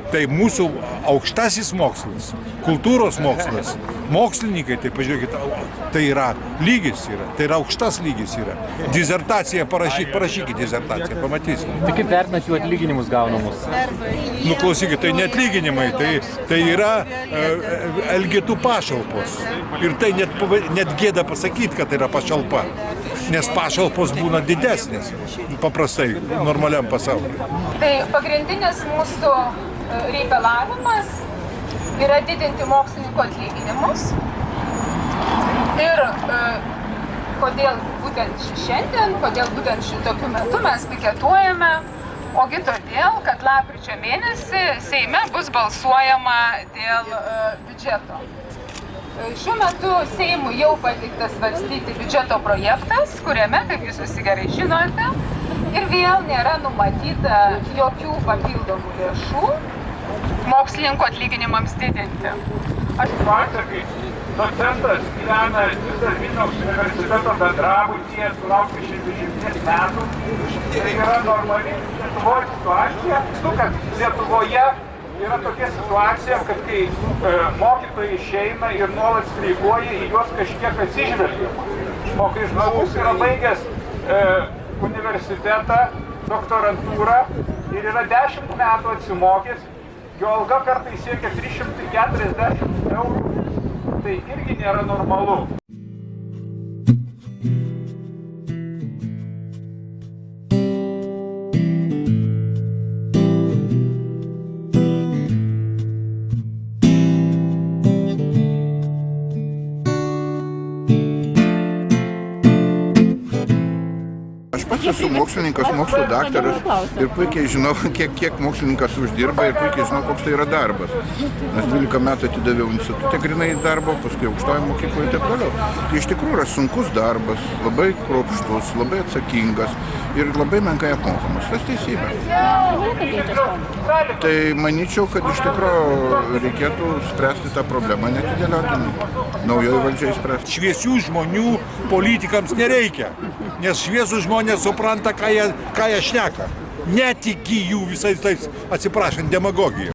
Tai mūsų aukštasis mokslas, kultūros mokslas, mokslininkai, tai pažiūrėkit, tai yra lygis yra, tai yra aukštas lygis yra. Disertaciją parašykit disertaciją, pamatysite. Tai kaip vertinat jų atlyginimus gaunamus? Nu, klausykit, tai ne atlyginimai, tai yra elgetų pašalpos. Ir tai net gėda pasakyti, kad tai yra pašalpa. Nes pašalpos būna didesnės, paprastai, normaliam pasaulyje. Tai pagrindinis mūsų reikalavimas yra didinti mokslininkų atlyginimus. Ir kodėl būtent šiandien, kodėl būtent šitokiu metu mes piketuojame, ogi todėl, kad lapkričio mėnesį Seime bus balsuojama dėl biudžeto. Šiuo metu Seimui jau pateiktas svarstyti biudžeto projektas, kuriame, kaip jūs visi gerai žinote, ir vėl nėra numatyta jokių papildomų lėšų mokslininkų atlyginimams didinti. Situacija, kai docentas gyvena Vilniaus universiteto bendrabutyje, sulaukia 60 metų, tai yra normali Lietuvoje situacija. Kad Lietuvoje yra tokia situacija, kad kai mokytojai išeina ir nuolat streikuoja, į juos kažkiek atsižvelgia. O kai žmogus yra baigęs universitetą, doktorantūrą ir yra 10 metų atsimokęs, jo alga kartais siekia 340 eurų, tai irgi nėra normalu. Aš esu mokslininkas, mokslo daktaras ir puikiai žinau, kiek mokslininkas uždirba ir puikiai žinau, koks tai yra darbas. Nes 12 metų atidaviau institutė grinai darbo, paskui aukštoje mokykloje ir taip toliau. Tai iš tikrųjų yra sunkus darbas, labai kruopštus, labai atsakingas ir labai menkai apmokamas. Tas teisybė. Tai manyčiau, kad iš tikrųjų reikėtų spręsti tą problemą netidėliotinai. Naujoji valdžia įspręsti. Šviesių žmonių politikams nereikia, nes šviesų žmonės supranta, ką jie šneka. Netiki jų visais tais, atsiprašant, demagogijų.